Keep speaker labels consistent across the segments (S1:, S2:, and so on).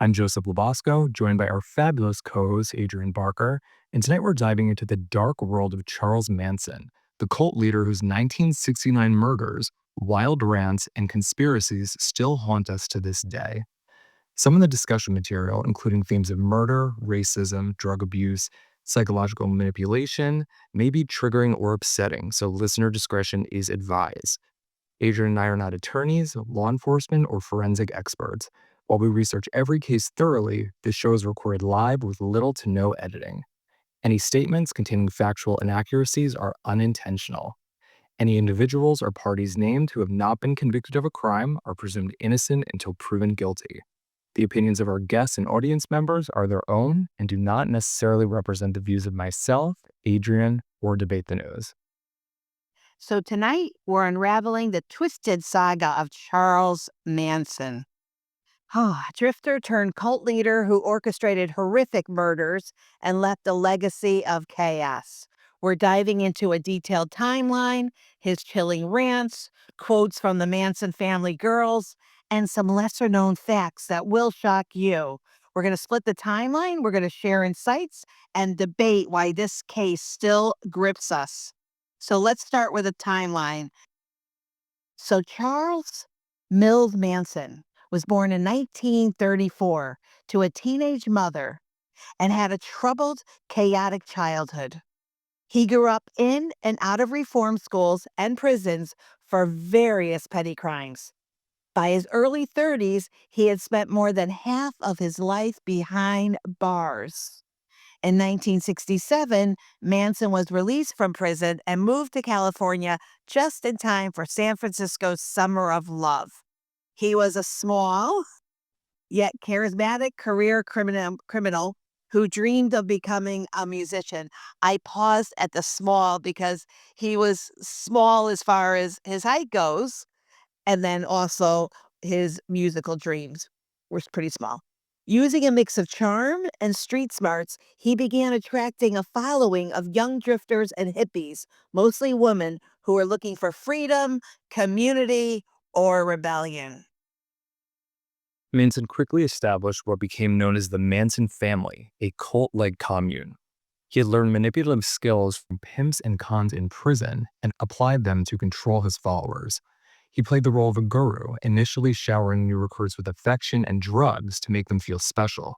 S1: I'm Joseph Lobosco, joined by our fabulous co host, Adrienne Barker. And tonight we're diving into the dark world of Charles Manson, the cult leader whose 1969 murders, wild rants, and conspiracies still haunt us to this day. Some of the discussion material, including themes of murder, racism, drug abuse, psychological manipulation, may be triggering or upsetting, so listener discretion is advised. Adrian and I are not attorneys, law enforcement, or forensic experts. While we research every case thoroughly, this show is recorded live with little to no editing. Any statements containing factual inaccuracies are unintentional. Any individuals or parties named who have not been convicted of a crime are presumed innocent until proven guilty. The opinions of our guests and audience members are their own and do not necessarily represent the views of myself, Adrian, or Debate the News.
S2: So tonight, we're unraveling the twisted saga of Charles Manson. Drifter turned cult leader who orchestrated horrific murders and left a legacy of chaos. We're diving into a detailed timeline, his chilling rants, quotes from the Manson family girls, and some lesser known facts that will shock you. We're going to split the timeline, we're going to share insights, and debate why this case still grips us. So let's start with a timeline. So Charles Mills Manson was born in 1934 to a teenage mother and had a troubled, chaotic childhood. He grew up in and out of reform schools and prisons for various petty crimes. By his early 30s, he had spent more than half of his life behind bars. In 1967, Manson was released from prison and moved to California just in time for San Francisco's Summer of Love. He was a small, yet charismatic career criminal who dreamed of becoming a musician. I paused at the small because he was small as far as his height goes, and then also his musical dreams were pretty small. Using a mix of charm and street smarts, he began attracting a following of young drifters and hippies, mostly women who were looking for freedom, community, or rebellion.
S1: Manson quickly established what became known as the Manson Family, a cult-like commune. He had learned manipulative skills from pimps and cons in prison and applied them to control his followers. He played the role of a guru, initially showering new recruits with affection and drugs to make them feel special.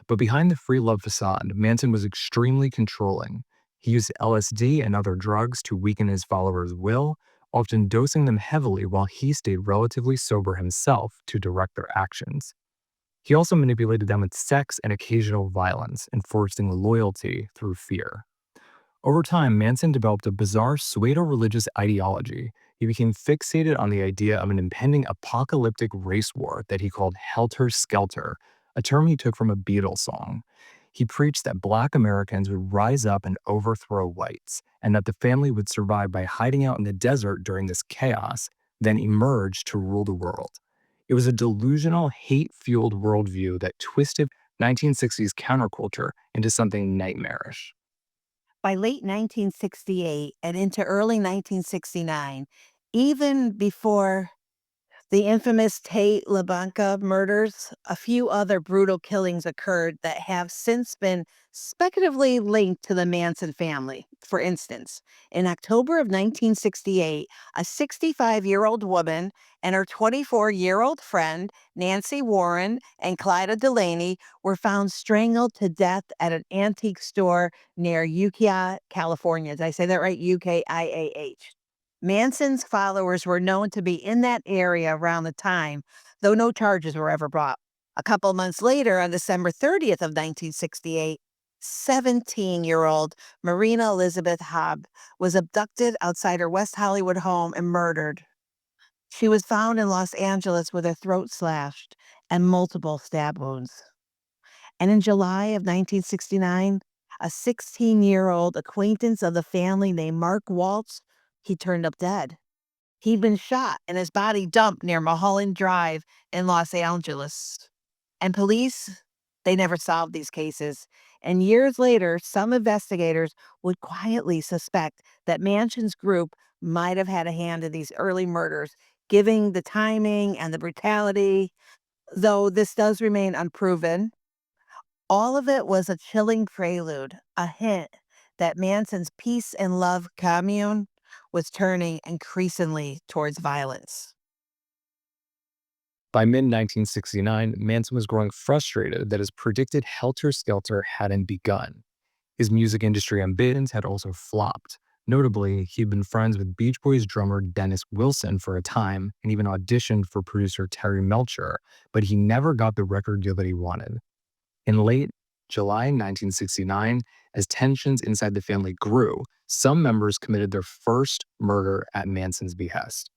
S1: But behind the free love facade, Manson was extremely controlling. He used LSD and other drugs to weaken his followers' will, often dosing them heavily while he stayed relatively sober himself to direct their actions. He also manipulated them with sex and occasional violence, enforcing loyalty through fear. Over time, Manson developed a bizarre pseudo-religious ideology. He became fixated on the idea of an impending apocalyptic race war that he called Helter Skelter, a term he took from a Beatles song. He preached that Black Americans would rise up and overthrow whites, and that the family would survive by hiding out in the desert during this chaos, then emerge to rule the world. It was a delusional, hate-fueled worldview that twisted 1960s counterculture into something nightmarish.
S2: By late 1968 and into early 1969, even before the infamous Tate-LaBianca murders, a few other brutal killings occurred that have since been speculatively linked to the Manson family. For instance, in October of 1968, a 65-year-old woman and her 24-year-old friend, Nancy Warren and Clyda Delaney, were found strangled to death at an antique store near Ukiah, California. Did I say that right? UKIAH. Manson's followers were known to be in that area around the time, though no charges were ever brought. A couple months later, on December 30th of 1968, 17-year-old Marina Elizabeth Hobb was abducted outside her West Hollywood home and murdered. She was found in Los Angeles with her throat slashed and multiple stab wounds. And in July of 1969, a 16-year-old acquaintance of the family named Mark Waltz, he turned up dead. He'd been shot and his body dumped near Mulholland Drive in Los Angeles. And police, they never solved these cases. And years later, some investigators would quietly suspect that Manson's group might have had a hand in these early murders, giving the timing and the brutality though this does remain unproven. All of it was a chilling prelude, a hint that Manson's peace and love commune was turning increasingly towards violence.
S1: By mid 1969, Manson was growing frustrated that his predicted helter skelter hadn't begun. His music industry ambitions had also flopped. Notably, he'd been friends with Beach Boys drummer Dennis Wilson for a time and even auditioned for producer Terry Melcher, but he never got the record deal that he wanted. In late July 1969, as tensions inside the family grew, some members committed their first murder at Manson's behest.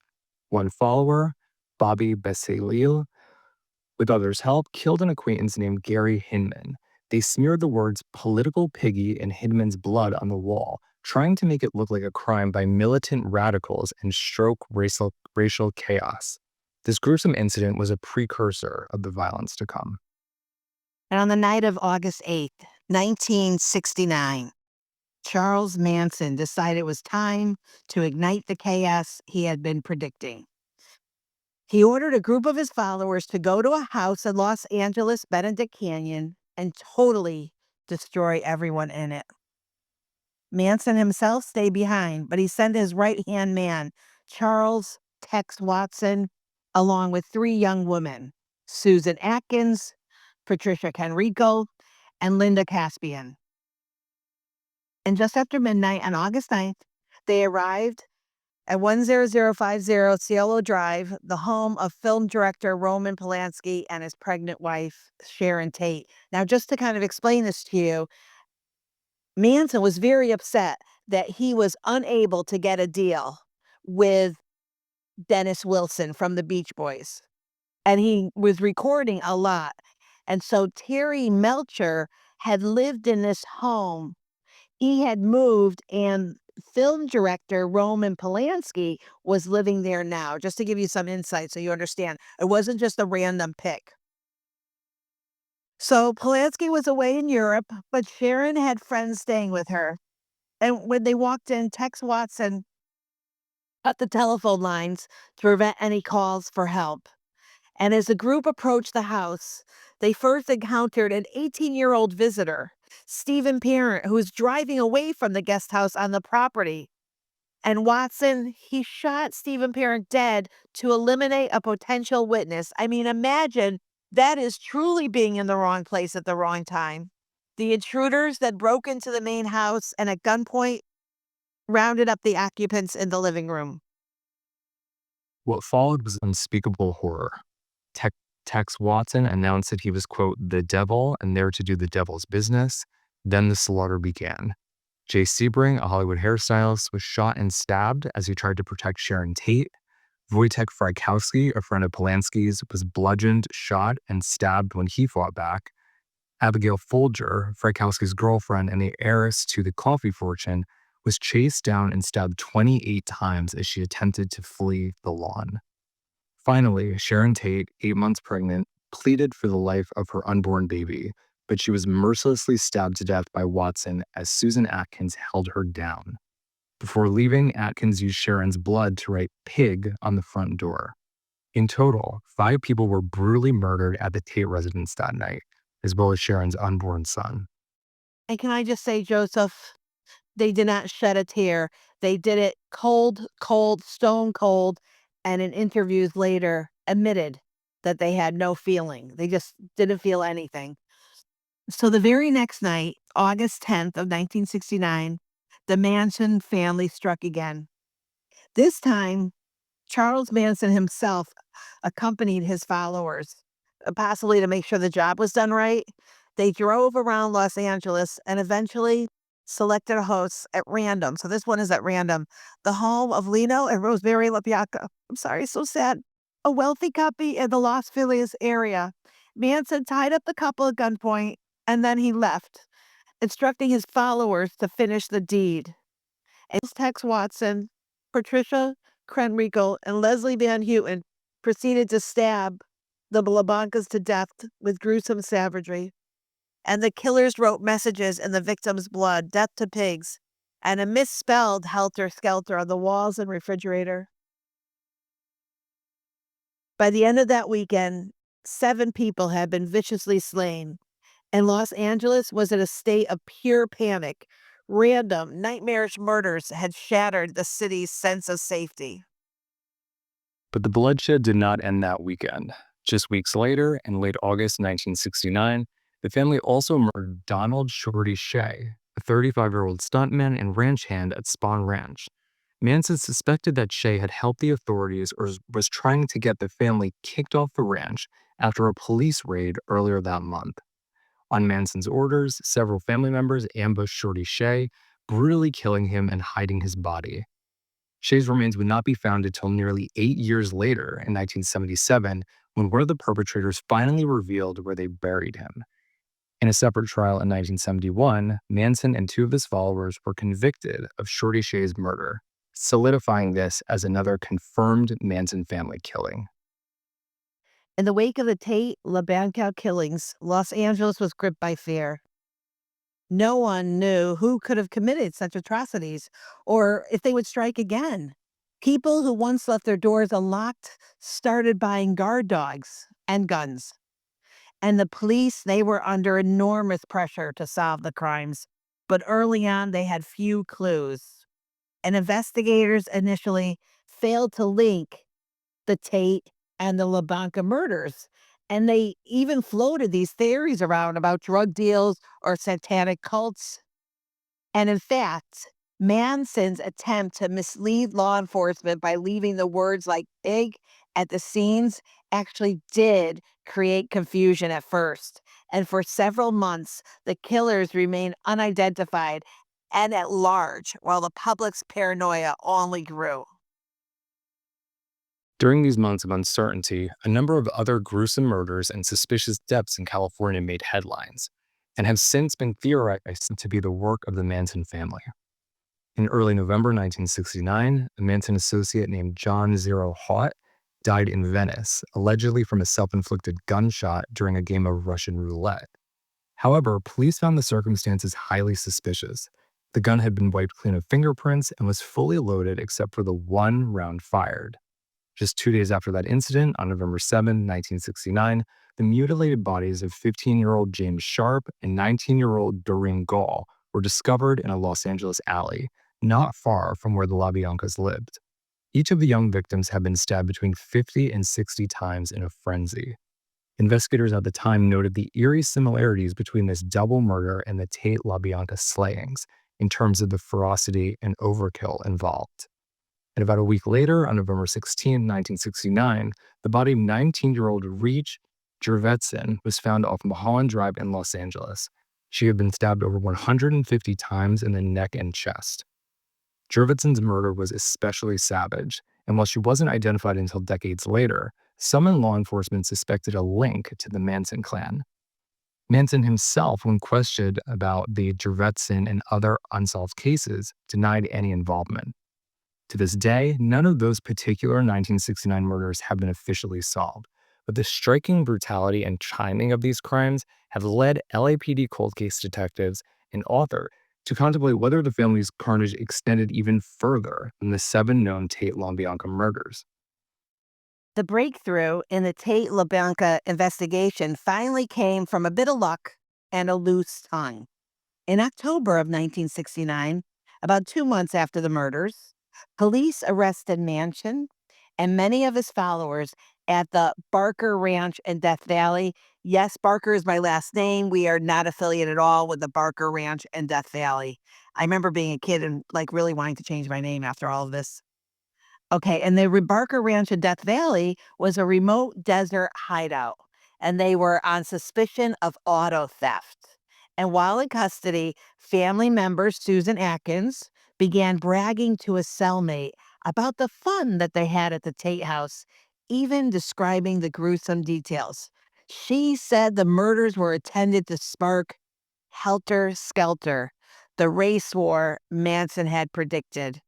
S1: One follower, Bobby Bassalil, with others' help, killed an acquaintance named Gary Hinman. They smeared the words political piggy in Hinman's blood on the wall, trying to make it look like a crime by militant radicals and stroke racial chaos. This gruesome incident was a precursor of the violence to come.
S2: And on the night of August 8th, 1969, Charles Manson decided it was time to ignite the chaos he had been predicting. He ordered a group of his followers to go to a house in Los Angeles, Benedict Canyon, and totally destroy everyone in it. Manson himself stayed behind, but he sent his right-hand man, Charles Tex Watson, along with 3 young women, Susan Atkins, Patricia Canrico, and Linda Caspian. And just after midnight on August 9th, they arrived at 10050 Cielo Drive, the home of film director Roman Polanski and his pregnant wife, Sharon Tate. Now, just to kind of explain this to you, Manson was very upset that he was unable to get a deal with Dennis Wilson from the Beach Boys, and he was recording a lot. And so Terry Melcher had lived in this home. He had moved, and film director Roman Polanski was living there now, just to give you some insight so you understand. It wasn't just a random pick. So Polanski was away in Europe, but Sharon had friends staying with her. And when they walked in, Tex Watson cut the telephone lines to prevent any calls for help. And as the group approached the house, they first encountered an 18-year-old visitor, Stephen Parent, who was driving away from the guest house on the property. And Watson, he shot Stephen Parent dead to eliminate a potential witness. I mean, imagine that is truly being in the wrong place at the wrong time. The intruders that broke into the main house and at gunpoint rounded up the occupants in the living room.
S1: What followed was unspeakable horror. Tech Tex Watson announced that he was, quote, the devil and there to do the devil's business. Then the slaughter began. Jay Sebring, a Hollywood hairstylist, was shot and stabbed as he tried to protect Sharon Tate. Wojtek Frykowski, a friend of Polanski's, was bludgeoned, shot, and stabbed when he fought back. Abigail Folger, Frykowski's girlfriend and the heiress to the coffee fortune, was chased down and stabbed 28 times as she attempted to flee the lawn. Finally, Sharon Tate, 8 months pregnant, pleaded for the life of her unborn baby, but she was mercilessly stabbed to death by Watson as Susan Atkins held her down. Before leaving, Atkins used Sharon's blood to write "pig" on the front door. In total, 5 people were brutally murdered at the Tate residence that night, as well as Sharon's unborn son.
S2: And can I just say, Joseph, they did not shed a tear. They did it cold, cold, stone cold, and in interviews later admitted that they had no feeling. They just didn't feel anything. So the very next night, August 10th of 1969, the Manson family struck again. This time, Charles Manson himself accompanied his followers, possibly to make sure the job was done right. They drove around Los Angeles and eventually selected a host at random. So this one is at random. The home of Lino and Rosemary LaBianca. I'm sorry, so sad. A wealthy couple in the Los Feliz area. Manson tied up the couple at gunpoint and then he left, instructing his followers to finish the deed. And Tex Watson, Patricia Krenriegel, and Leslie Van Houten proceeded to stab the LaBiancas to death with gruesome savagery. And the killers wrote messages in the victim's blood, "Death to pigs," and a misspelled "helter skelter" on the walls and refrigerator. By the end of that weekend, 7 people had been viciously slain, and Los Angeles was in a state of pure panic. Random, nightmarish murders had shattered the city's sense of safety.
S1: But the bloodshed did not end that weekend. Just weeks later, in late August 1969, the family also murdered Donald Shorty Shea, a 35-year-old stuntman and ranch hand at Spawn Ranch. Manson suspected that Shea had helped the authorities or was trying to get the family kicked off the ranch after a police raid earlier that month. On Manson's orders, several family members ambushed Shorty Shea, brutally killing him and hiding his body. Shea's remains would not be found until nearly 8 years later in 1977, when one of the perpetrators finally revealed where they buried him. In a separate trial in 1971, Manson and 2 of his followers were convicted of Shorty Shea's murder, solidifying this as another confirmed Manson family killing.
S2: In the wake of the Tate-LaBianca killings, Los Angeles was gripped by fear. No one knew who could have committed such atrocities or if they would strike again. People who once left their doors unlocked started buying guard dogs and guns. And the police, they were under enormous pressure to solve the crimes. But early on, they had few clues. And investigators initially failed to link the Tate and the LaBianca murders. And they even floated these theories around about drug deals or satanic cults. And in fact, Manson's attempt to mislead law enforcement by leaving the words like pig at the scenes actually did create confusion at first. And for several months, the killers remained unidentified and at large, while the public's paranoia only grew.
S1: During these months of uncertainty, a number of other gruesome murders and suspicious deaths in California made headlines and have since been theorized to be the work of the Manson family. In early November 1969, a Manson associate named John Zero Haught died in Venice, allegedly from a self-inflicted gunshot during a game of Russian roulette. However, police found the circumstances highly suspicious. The gun had been wiped clean of fingerprints and was fully loaded except for the one round fired. Just 2 days after that incident, on November 7, 1969, the mutilated bodies of 15-year-old James Sharp and 19-year-old Doreen Gall were discovered in a Los Angeles alley, not far from where the LaBiancas lived. Each of the young victims had been stabbed between 50 and 60 times in a frenzy. Investigators at the time noted the eerie similarities between this double murder and the Tate-LaBianca slayings in terms of the ferocity and overkill involved. And about a week later, on November 16, 1969, the body of 19-year-old Reach Jurvetson was found off Mulholland Drive in Los Angeles. She had been stabbed over 150 times in the neck and chest. Jurvetson's murder was especially savage, and while she wasn't identified until decades later, some in law enforcement suspected a link to the Manson clan. Manson himself, when questioned about the Jurvetson and other unsolved cases, denied any involvement. To this day, none of those particular 1969 murders have been officially solved, but the striking brutality and timing of these crimes have led LAPD cold case detectives and author to contemplate whether the family's carnage extended even further than the 7 known Tate-LaBianca murders.
S2: The breakthrough in the Tate-LaBianca investigation finally came from a bit of luck and a loose tongue. In October of 1969, about 2 months after the murders, police arrested Manson and many of his followers at the Barker Ranch in Death Valley. Yes, Barker is my last name. We are not affiliated at all with the Barker Ranch in Death Valley. I remember being a kid and like really wanting to change my name after all of this. Okay, and the Barker Ranch in Death Valley was a remote desert hideout, and they were on suspicion of auto theft. And while in custody, family member Susan Atkins began bragging to a cellmate about the fun that they had at the Tate house, even describing the gruesome details. She said the murders were intended to spark helter skelter, the race war Manson had predicted.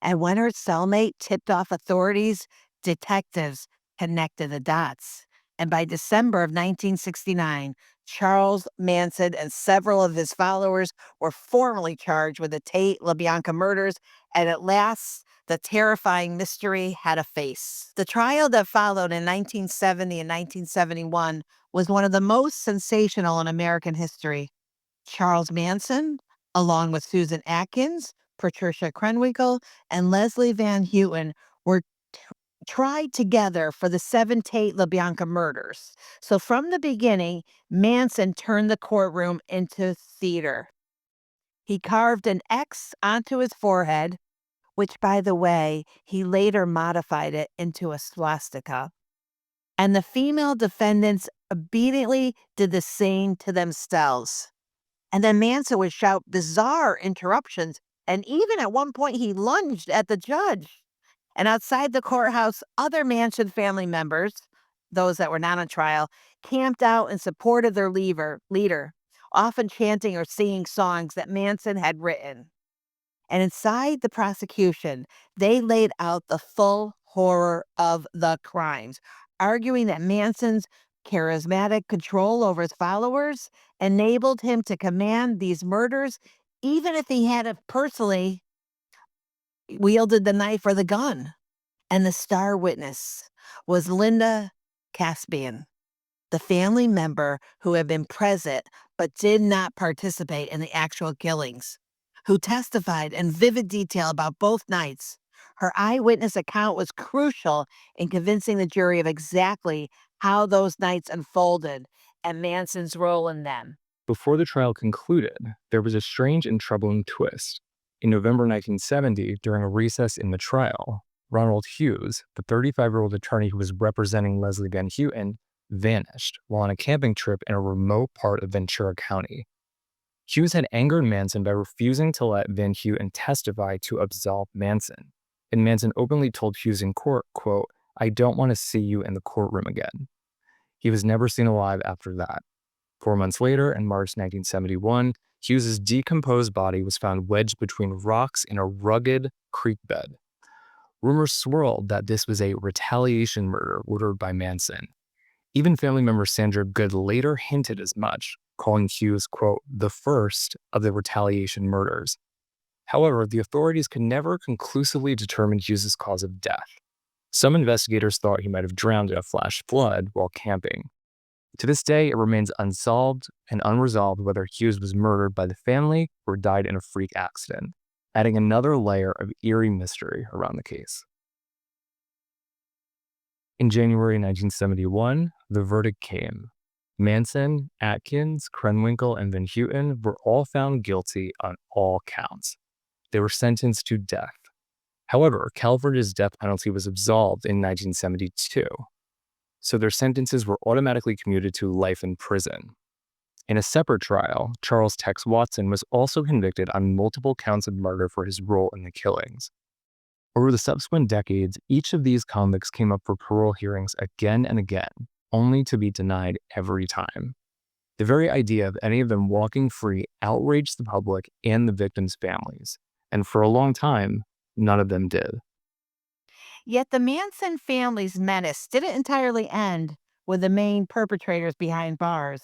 S2: And when her cellmate tipped off authorities, detectives connected the dots. And by December of 1969, Charles Manson and several of his followers were formally charged with the Tate-LaBianca murders, and at last, the terrifying mystery had a face. The trial that followed in 1970 and 1971 was one of the most sensational in American history. Charles Manson, along with Susan Atkins, Patricia Krenwinkel, and Leslie Van Houten, were tried together for the 7 Tate-LaBianca murders. So from the beginning, Manson turned the courtroom into theater. He carved an X onto his forehead, which, by the way, he later modified it into a swastika. And the female defendants obediently did the same to themselves. And then Manson would shout bizarre interruptions, and even at one point, he lunged at the judge. And outside the courthouse, other Manson family members, those that were not on trial, camped out in support of their leader, often chanting or singing songs that Manson had written. And inside the prosecution, they laid out the full horror of the crimes, arguing that Manson's charismatic control over his followers enabled him to command these murders, even if he hadn't personally wielded the knife or the gun. And the star witness was Linda Caspian, the family member who had been present but did not participate in the actual killings, who testified in vivid detail about both nights. Her eyewitness account was crucial in convincing the jury of exactly how those nights unfolded and Manson's role in them.
S1: Before the trial concluded, there was a strange and troubling twist. In November 1970, during a recess in the trial, Ronald Hughes, the 35-year-old attorney who was representing Leslie Van Houten, vanished while on a camping trip in a remote part of Ventura County. Hughes had angered Manson by refusing to let Van Houten testify to absolve Manson, and Manson openly told Hughes in court, quote, "I don't want to see you in the courtroom again." He was never seen alive after that. 4 months later, in March 1971, Hughes's decomposed body was found wedged between rocks in a rugged creek bed. Rumors swirled that this was a retaliation murder ordered by Manson. Even family member Sandra Good later hinted as much, calling Hughes, quote, "the first of the retaliation murders." However, the authorities could never conclusively determine Hughes's cause of death. Some investigators thought he might have drowned in a flash flood while camping. To this day, it remains unsolved and unresolved whether Hughes was murdered by the family or died in a freak accident, adding another layer of eerie mystery around the case. In January 1971, the verdict came. Manson, Atkins, Krenwinkel, and Van Houten were all found guilty on all counts. They were sentenced to death. However, California's death penalty was absolved in 1972, so their sentences were automatically commuted to life in prison. In a separate trial, Charles Tex Watson was also convicted on multiple counts of murder for his role in the killings. Over the subsequent decades, each of these convicts came up for parole hearings again and again, only to be denied every time. The very idea of any of them walking free outraged the public and the victims' families, and for a long time, none of them did.
S2: Yet the Manson family's menace didn't entirely end with the main perpetrators behind bars.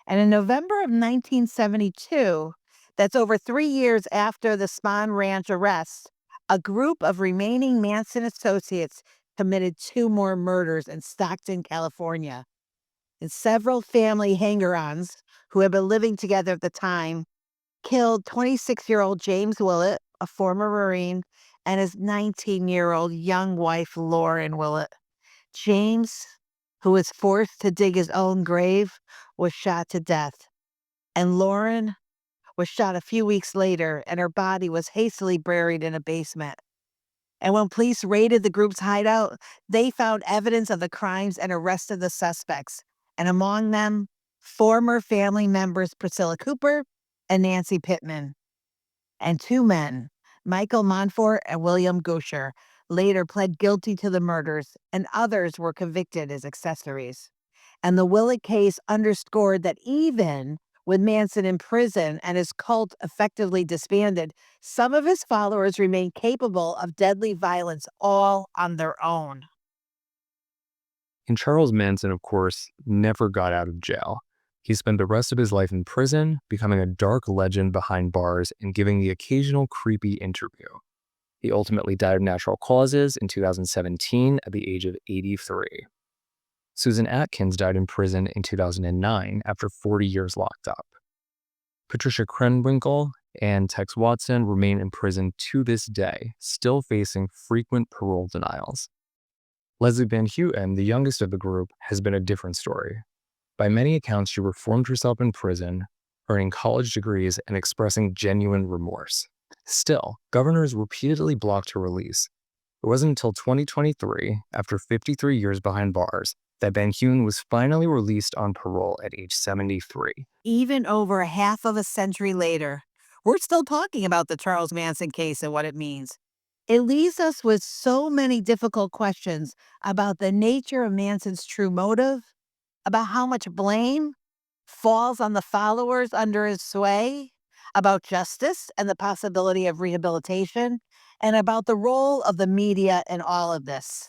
S2: And in November of 1972, that's over 3 years after the Spahn Ranch arrest, a group of remaining Manson associates committed 2 more murders in Stockton, California. And several family hanger-ons who had been living together at the time killed 26-year-old James Willett, a former Marine, and his 19-year-old young wife, Lauren Willett. James, who was forced to dig his own grave, was shot to death. And Lauren was shot a few weeks later, and her body was hastily buried in a basement. And when police raided the group's hideout, they found evidence of the crimes and arrested the suspects. And among them, former family members Priscilla Cooper and Nancy Pittman. And 2 men, Michael Montfort and William Gosher, later pled guilty to the murders, and others were convicted as accessories. And the Willett case underscored that even with Manson in prison and his cult effectively disbanded, some of his followers remained capable of deadly violence all on their own.
S1: And Charles Manson, of course, never got out of jail. He spent the rest of his life in prison, becoming a dark legend behind bars and giving the occasional creepy interview. He ultimately died of natural causes in 2017 at the age of 83. Susan Atkins died in prison in 2009 after 40 years locked up. Patricia Krenwinkel and Tex Watson remain in prison to this day, still facing frequent parole denials. Leslie Van Houten, the youngest of the group, has been a different story. By many accounts, she reformed herself in prison, earning college degrees and expressing genuine remorse. Still, governors repeatedly blocked her release. It wasn't until 2023, after 53 years behind bars, that Van Houten was finally released on parole at age 73.
S2: Even over half of a century later, we're still talking about the Charles Manson case and what it means. It leaves us with so many difficult questions about the nature of Manson's true motive, about how much blame falls on the followers under his sway, about justice and the possibility of rehabilitation, and about the role of the media in all of this.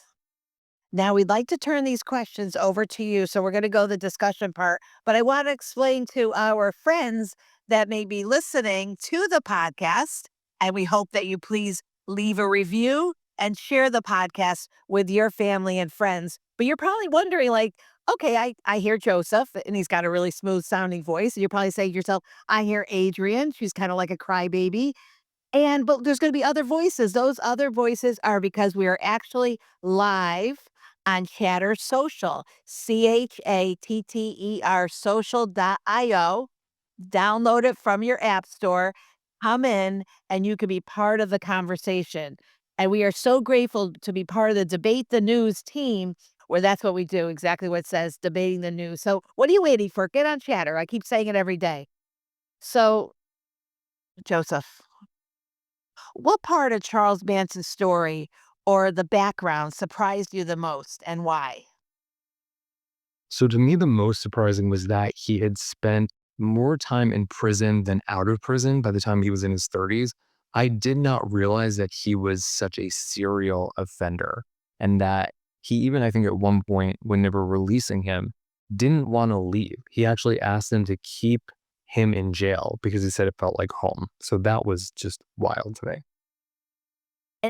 S2: Now, we'd like to turn these questions over to you. So, we're going to go the discussion part, but I want to explain to our friends that may be listening to the podcast, and we hope that you please leave a review and share the podcast with your family and friends. But you're probably wondering, like, okay, I hear Joseph, and he's got a really smooth sounding voice. You're probably saying to yourself, I hear Adrienne. She's kind of like a crybaby. But there's gonna be other voices. Those other voices are because we are actually live on Chatter Social, CHATTER social.io. Download it from your app store. Come in, and you can be part of the conversation. And we are so grateful to be part of the Debate the News team, where that's what we do, exactly what it says, debating the news. So what are you waiting for? Get on Chatter. I keep saying it every day. So, Joseph, what part of Charles Manson's story or the background surprised you the most, and why?
S1: So to me, the most surprising was that he had spent more time in prison than out of prison by the time he was in his 30s. I did not realize that he was such a serial offender and that he even, I think at one point when they were releasing him, didn't want to leave. He actually asked them to keep him in jail because he said it felt like home. So that was just wild to me.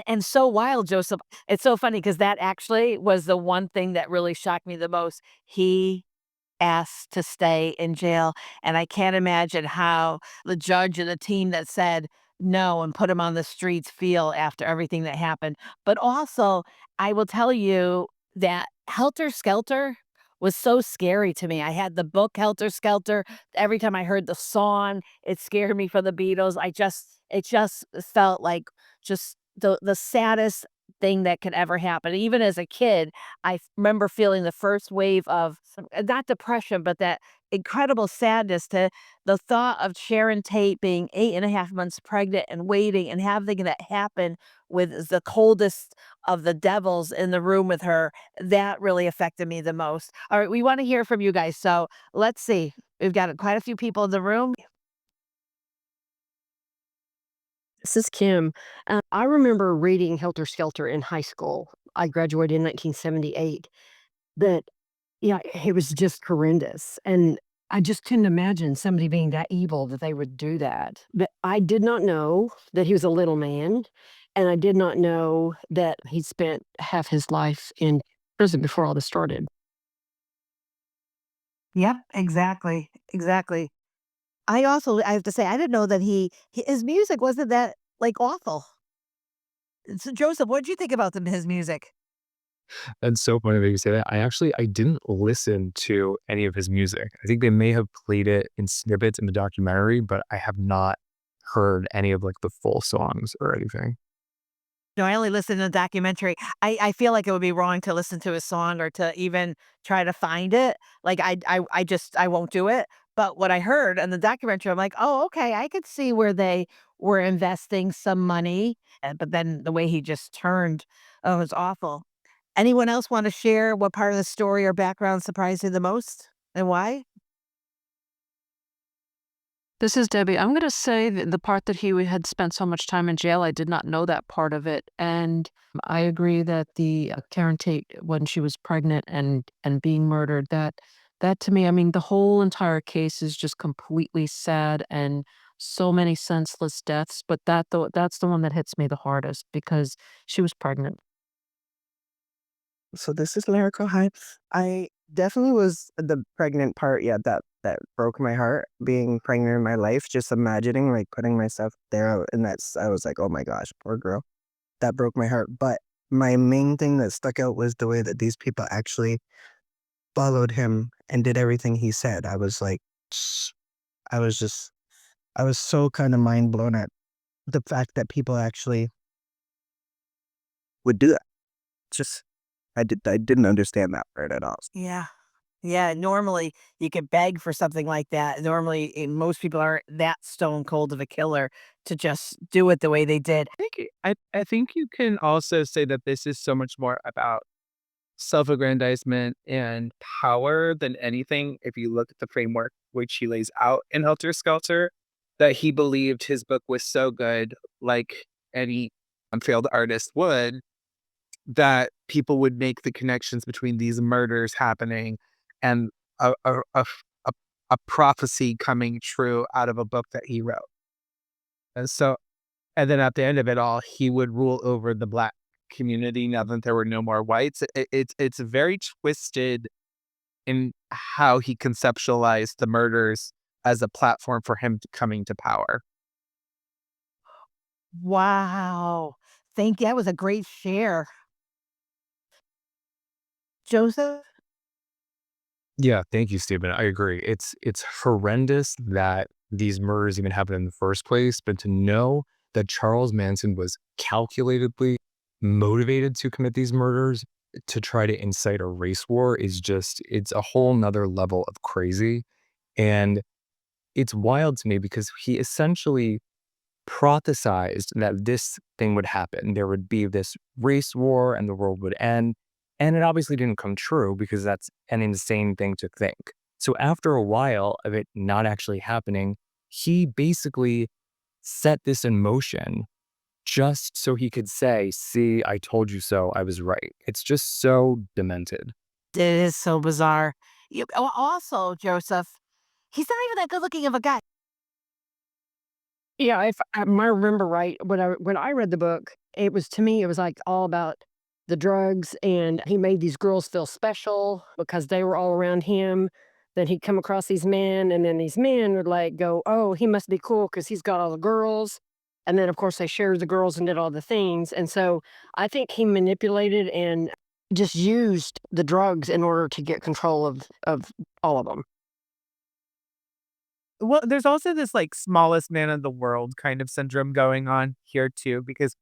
S2: And so wild, Joseph. It's so funny because that actually was the one thing that really shocked me the most. He asked to stay in jail, and I can't imagine how the judge and the team that said no and put him on the streets feel after everything that happened. But also, I will tell you that Helter Skelter was so scary to me. I had the book Helter Skelter. Every time I heard the song, it scared me for the Beatles. It just felt like just the saddest thing that could ever happen. Even as a kid, remember feeling the first wave of not depression, but that incredible sadness to the thought of Sharon Tate being 8.5 months pregnant and waiting and having that happen with the coldest of the devils in the room with her. That really affected me the most. All right, we want to hear from you guys. So let's see. We've got quite a few people in the room.
S3: This is Kim. I remember reading Helter Skelter in high school. I graduated in 1978. That, yeah, it was just horrendous. And I just couldn't imagine somebody being that evil that they would do that. But I did not know that he was a little man. And I did not know that he spent half his life in prison before all this started.
S2: Yep, exactly. Exactly. I have to say, I didn't know that his music wasn't that, like, awful. So, Joseph, what did you think about his music?
S1: That's so funny that you say that. I didn't listen to any of his music. I think they may have played it in snippets in the documentary, but I have not heard any of like the full songs or anything.
S2: No, I only listened to the documentary. I feel like it would be wrong to listen to a song or to even try to find it. Like, I won't do it. But what I heard in the documentary, I'm like, "Oh, okay, I could see where they were investing some money." But then the way he just turned, oh, it was awful. Anyone else want to share what part of the story or background surprised you the most and why?
S4: This is Debbie. I'm going to say that the part that he had spent so much time in jail, I did not know that part of it. And I agree that the Karen Tate, when she was pregnant and being murdered, that That to me, I mean, the whole entire case is just completely sad and so many senseless deaths, but that's the one that hits me the hardest because she was pregnant.
S5: So this is lyrical. Hi. I definitely was the pregnant part. Yeah, that broke my heart. Being pregnant in my life, just imagining like putting myself there, and I was like, oh my gosh, poor girl. That broke my heart. But my main thing that stuck out was the way that these people actually followed him and did everything he said. I was like, I was just, I was so kind of mind blown at the fact that people actually would do that. Just, I didn't understand that part at all.
S2: Yeah. Yeah, normally you could beg for something like that. Normally, most people aren't that stone cold of a killer to just do it the way they did.
S6: I think you can also say that this is so much more about self-aggrandizement and power than anything. If you look at the framework which he lays out in Helter Skelter, that he believed his book was so good, like any failed artist would, that people would make the connections between these murders happening and a, a prophecy coming true out of a book that he wrote. And so, and then at the end of it all, he would rule over the Black community now that there were no more whites. It's very twisted in how he conceptualized the murders as a platform for him coming to power.
S2: Wow. Thank you. That was a great share. Joseph?
S1: Yeah, thank you, Stephen. I agree. It's horrendous that these murders even happened in the first place, but to know that Charles Manson was calculatedly motivated to commit these murders to try to incite a race war is just it's a whole nother level of crazy. And it's wild to me because he essentially prophesized that this thing would happen. There would be this race war and the world would end. And it obviously didn't come true because that's an insane thing to think. So after a while of it not actually happening, he basically set this in motion just so he could say, see, I told you so. I was right. It's just so demented.
S2: It is so bizarre. Also, Joseph, he's not even that good looking of a guy.
S3: Yeah, if I remember right, when I read the book, it was to me, it was like all about the drugs, and he made these girls feel special because they were all around him. Then he'd come across these men, and then these men would like go, "Oh, he must be cool because he's got all the girls." And then, of course, they shared the girls and did all the things. And so I think he manipulated and just used the drugs in order to get control of all of them.
S6: Well, there's also this like smallest man in the world kind of syndrome going on here too, because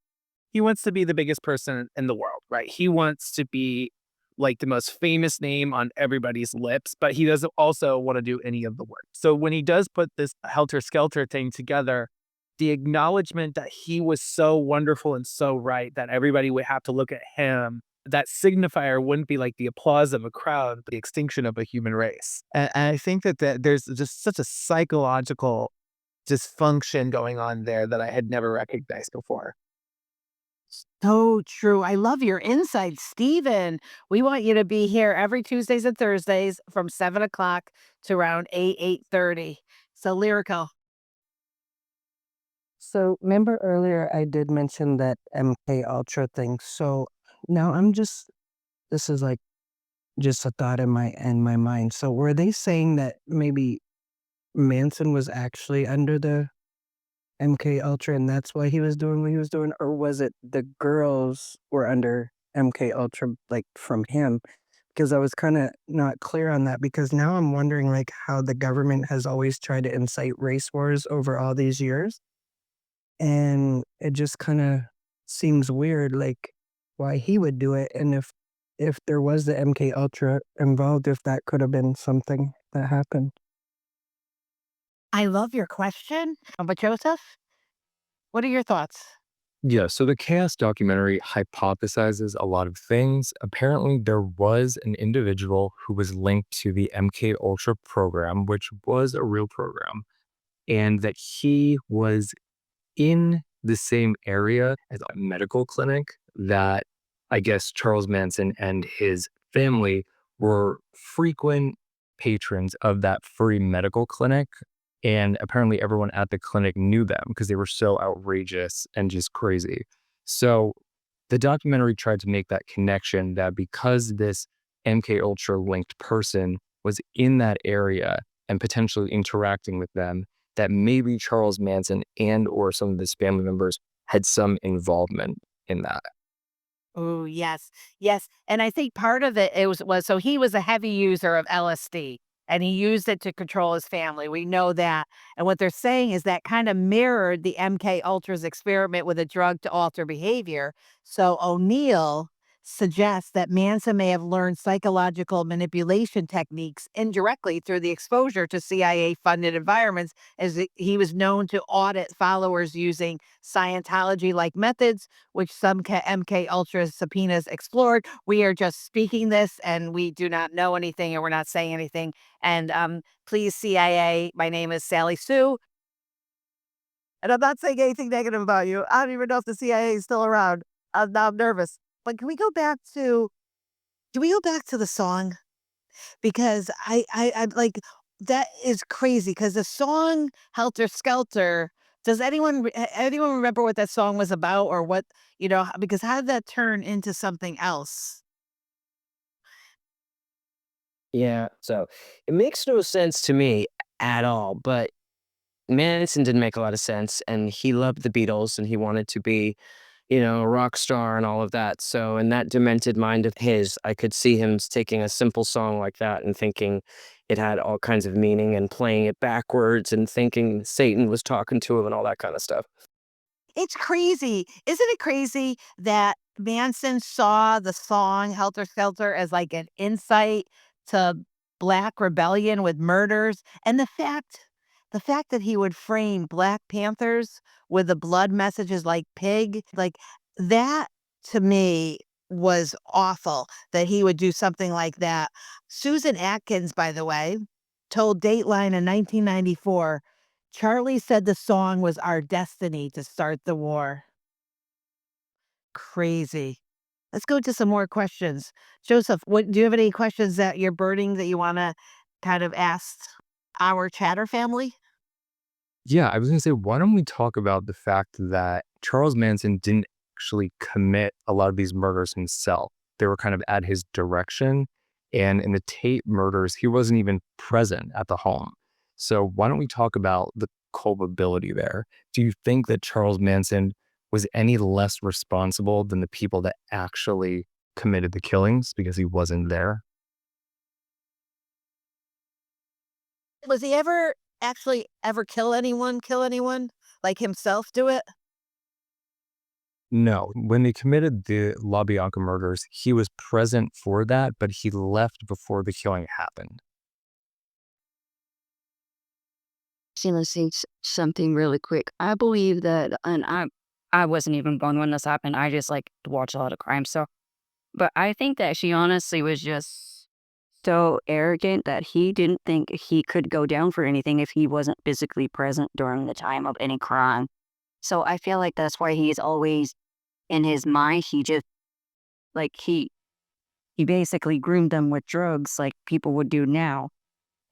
S6: he wants to be the biggest person in the world, right? He wants to be like the most famous name on everybody's lips, but he doesn't also want to do any of the work. So when he does put this helter skelter thing together, the acknowledgement that he was so wonderful and so right that everybody would have to look at him, that signifier wouldn't be like the applause of a crowd, but the extinction of a human race. And I think that there's just such a psychological dysfunction going on there that I had never recognized before.
S2: So true. I love your insight, Stephen. We want you to be here every Tuesdays and Thursdays from 7 o'clock to around 8:30. So lyrical.
S5: So remember earlier I did mention that MKUltra thing. So now this is like just a thought in my mind. So were they saying that maybe Manson was actually under the MKUltra and that's why he was doing what he was doing, or was it the girls were under MKUltra like from him? Because I was kind of not clear on that because now I'm wondering like how the government has always tried to incite race wars over all these years. And it just kinda seems weird, like, why he would do it, and if there was the MK Ultra involved, if that could have been something that happened.
S2: I love your question. But Joseph, what are your thoughts?
S1: Yeah, so the Chaos documentary hypothesizes a lot of things. Apparently, there was an individual who was linked to the MK Ultra program, which was a real program, and that he was in the same area as a medical clinic that I guess Charles Manson and his family were frequent patrons of that free medical clinic. And apparently everyone at the clinic knew them because they were so outrageous and just crazy. So the documentary tried to make that connection that because this MK Ultra linked person was in that area and potentially interacting with them, that maybe Charles Manson and or some of his family members had some involvement in that.
S2: Oh, yes. Yes, and I think part of it was so he was a heavy user of LSD, and he used it to control his family, we know that, and what they're saying is that kinda mirrored the MK Ultra's experiment with a drug to alter behavior, so O'Neill suggests that Manson may have learned psychological manipulation techniques indirectly through the exposure to CIA-funded environments, as he was known to audit followers using Scientology-like methods which some MK Ultra subpoenas explored. We are just speaking this, and we do not know anything, and we're not saying anything. And please, CIA, my name is Sally Sue, and I'm not saying anything negative about you. I don't even know if the CIA is still around. Now I'm nervous. But can we go back to the song? Because I'm like, that is crazy. Because the song Helter Skelter, does anyone remember what that song was about or what, because how did that turn into something else?
S7: Yeah, so it makes no sense to me at all, but Manson didn't make a lot of sense, and he loved the Beatles, and he wanted to be, a rock star and all of that. So in that demented mind of his, I could see him taking a simple song like that and thinking it had all kinds of meaning and playing it backwards and thinking Satan was talking to him and all that kind of stuff.
S2: It's crazy. Isn't it crazy that Manson saw the song Helter Skelter as like an insight to Black rebellion with murders? And the fact that he would frame Black Panthers with the blood messages like pig, like that to me was awful that he would do something like that. Susan Atkins, by the way, told Dateline in 1994, Charlie said the song was our destiny to start the war. Crazy. Let's go to some more questions. Joseph, what do you have any questions that you're burning that you want to kind of ask our chatter family?
S1: Yeah, I was gonna say, why don't we talk about the fact that Charles Manson didn't actually commit a lot of these murders himself. They were kind of at his direction. And in the Tate murders, he wasn't even present at the home. So why don't we talk about the culpability there? Do you think that Charles Manson was any less responsible than the people that actually committed the killings because he wasn't there?
S2: Was he ever actually ever kill anyone? Like himself do it?
S1: No, when they committed the LaBianca murders, he was present for that, but he left before the killing happened.
S8: Gonna say something really quick. I believe that, and I wasn't even born when this happened. I just like to watch a lot of crime stuff. But I think that she honestly was just so arrogant that he didn't think he could go down for anything if he wasn't physically present during the time of any crime. So I feel like that's why he's always in his mind. He just like he basically groomed them with drugs like people would do now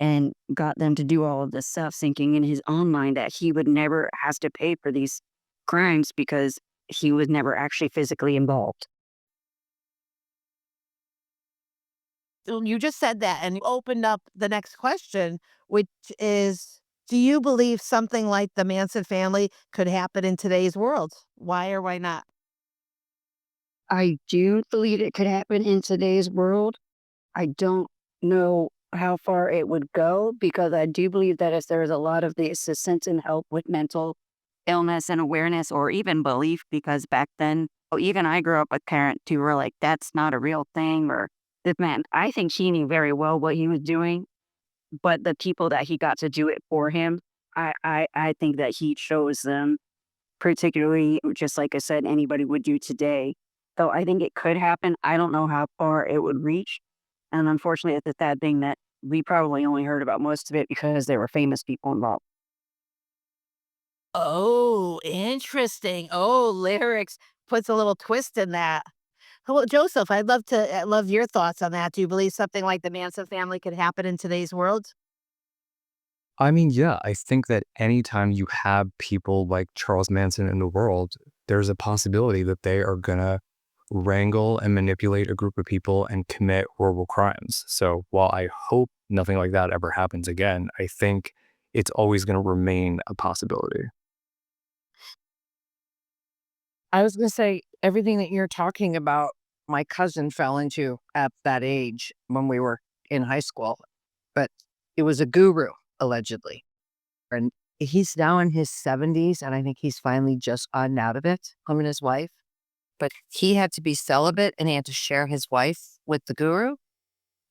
S8: and got them to do all of this stuff, thinking in his own mind that he would never has to pay for these crimes because he was never actually physically involved.
S2: Well, you just said that and you opened up the next question, which is, do you believe something like the Manson family could happen in today's world? Why or why not?
S8: I do believe it could happen in today's world. I don't know how far it would go because I do believe that if there's a lot of the assistance and help with mental illness and awareness or even belief, because back then, even I grew up with parents who were like, that's not a real thing, or this man, I think he knew very well what he was doing, but the people that he got to do it for him, I think that he chose them, particularly just like I said, anybody would do today. So I think it could happen. I don't know how far it would reach. And unfortunately, it's a sad thing that we probably only heard about most of it because there were famous people involved.
S2: Oh, interesting. Oh, lyrics puts a little twist in that. Well, Joseph, I love your thoughts on that. Do you believe something like the Manson family could happen in today's world?
S1: I mean, yeah, I think that anytime you have people like Charles Manson in the world, there's a possibility that they are gonna wrangle and manipulate a group of people and commit horrible crimes. So while I hope nothing like that ever happens again, I think it's always gonna remain a possibility.
S5: I was going to say everything that you're talking about, my cousin fell into at that age when we were in high school, but it was a guru, allegedly. And he's now in his 70s, and I think he's finally just gotten out of it, him and his wife. But he had to be celibate and he had to share his wife with the guru.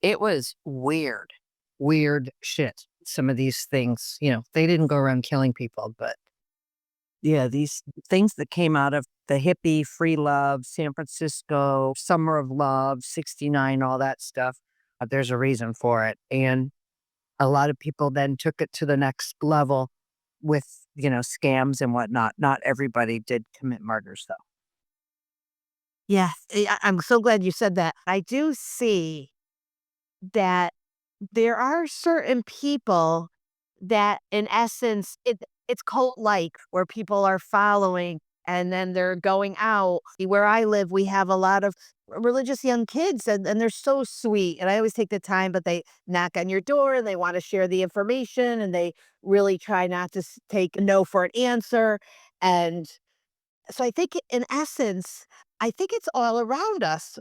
S5: It was weird, weird shit. Some of these things, they didn't go around killing people, but yeah, these things that came out of the hippie, free love, San Francisco, summer of love, 69, all that stuff. There's a reason for it. And a lot of people then took it to the next level with, scams and whatnot. Not everybody did commit murders, though.
S2: Yeah, I'm so glad you said that. I do see that there are certain people that, in essence, it's cult-like, where people are following and then they're going out. Where I live, we have a lot of religious young kids, and they're so sweet. And I always take the time, but they knock on your door and they want to share the information, and they really try not to take no for an answer. And so I think, in essence, I think it's all around us.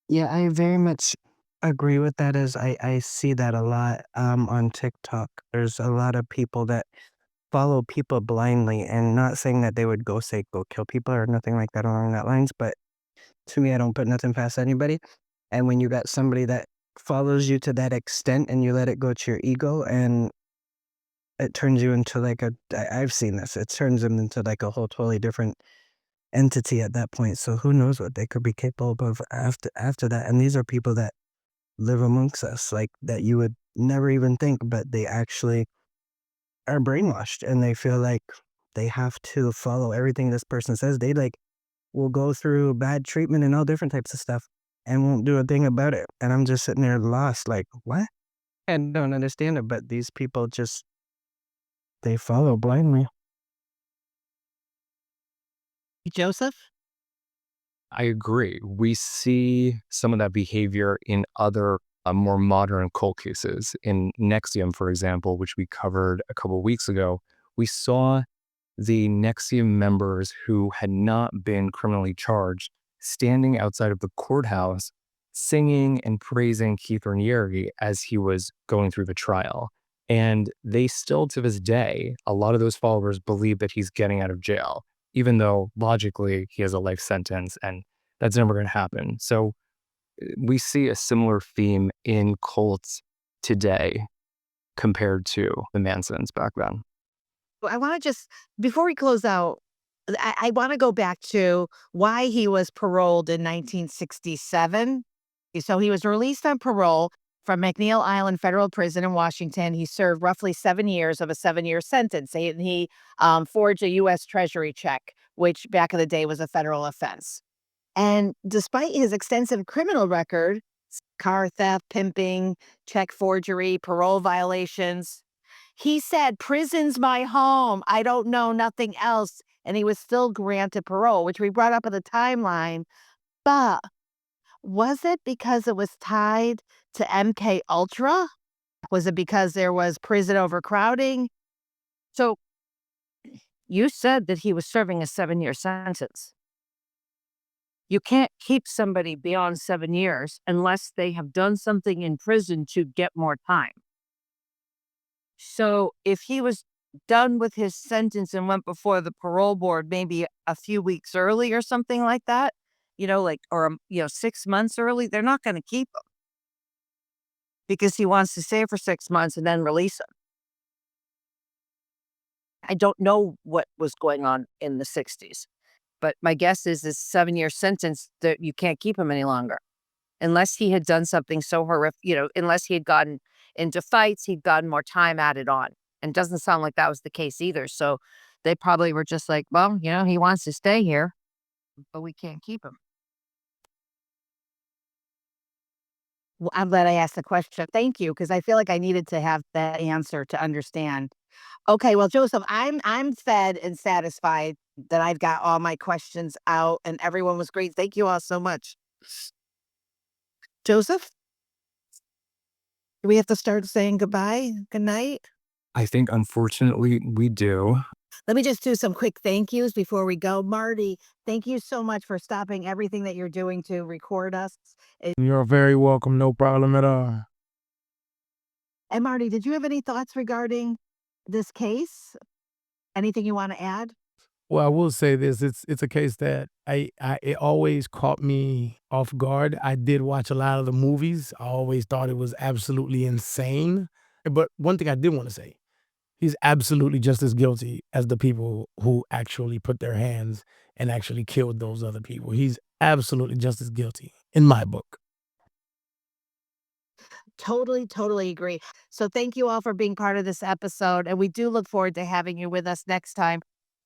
S5: Yeah, I very much agree with that as I see that a lot on TikTok. There's a lot of people that follow people blindly and not saying that they would go kill people or nothing like that along that lines, but to me, I don't put nothing past anybody. And when you got somebody that follows you to that extent and you let it go to your ego and it turns you into like I've seen this, it turns them into like a whole totally different entity at that point. So who knows what they could be capable of after that. And these are people that live amongst us, like that you would never even think, but they actually are brainwashed and they feel like they have to follow everything this person says. They like will go through bad treatment and all different types of stuff and won't do a thing about it. And I'm just sitting there lost, like, what? And don't understand it. But these people just, they follow blindly.
S2: Joseph?
S1: I agree. We see some of that behavior in other more modern cold cases. In Nexium, for example, which we covered a couple of weeks ago, we saw the Nexium members who had not been criminally charged standing outside of the courthouse singing and praising Keith Raniere as he was going through the trial. And they still, to this day, a lot of those followers believe that he's getting out of jail, even though logically he has a life sentence and that's never going to happen. So we see a similar theme in cults today compared to the Mansons back then.
S2: I want to just, before we close out, I want to go back to why he was paroled in 1967. So he was released on parole from McNeil Island Federal Prison in Washington. He served roughly 7 years of a 7-year sentence. He forged a U.S. Treasury check, which back in the day was a federal offense. And despite his extensive criminal record, car theft, pimping, check forgery, parole violations, he said, "Prison's my home. I don't know nothing else." And he was still granted parole, which we brought up in the timeline. But was it because it was tied to MKUltra? Was it because there was prison overcrowding?
S3: So you said that he was serving a 7-year sentence. You can't keep somebody beyond 7 years unless they have done something in prison to get more time. So if he was done with his sentence and went before the parole board maybe a few weeks early or something like that, or 6 months early, they're not going to keep him because he wants to stay for 6 months and then release him. I don't know what was going on in the 60s, but my guess is this 7-year sentence that you can't keep him any longer unless he had done something so horrific, unless he had gotten into fights, he'd gotten more time added on. And it doesn't sound like that was the case either. So they probably were just like, well, he wants to stay here.
S2: but we can't keep him. Well, I'm glad I asked the question. Thank you, because I feel like I needed to have that answer to understand. Okay, well, Joseph, I'm fed and satisfied that I've got all my questions out and everyone was great. Thank you all so much. Joseph, do we have to start saying goodbye? Good night?
S1: I think unfortunately we do.
S2: Let me just do some quick thank yous before we go. Marty, thank you so much for stopping everything that you're doing to record us.
S9: You're very welcome. No problem at all.
S2: And Marty, did you have any thoughts regarding this case? Anything you want to add?
S9: Well, I will say this: it's a case that I it always caught me off guard. I did watch a lot of the movies. I always thought it was absolutely insane. But one thing I did want to say: he's absolutely just as guilty as the people who actually put their hands and actually killed those other people. He's absolutely just as guilty in my book.
S2: Totally, totally agree. So thank you all for being part of this episode. And we do look forward to having you with us next time.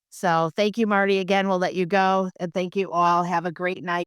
S2: So thank you, Marty. Again, we'll let you go. And thank you all. Have a great night.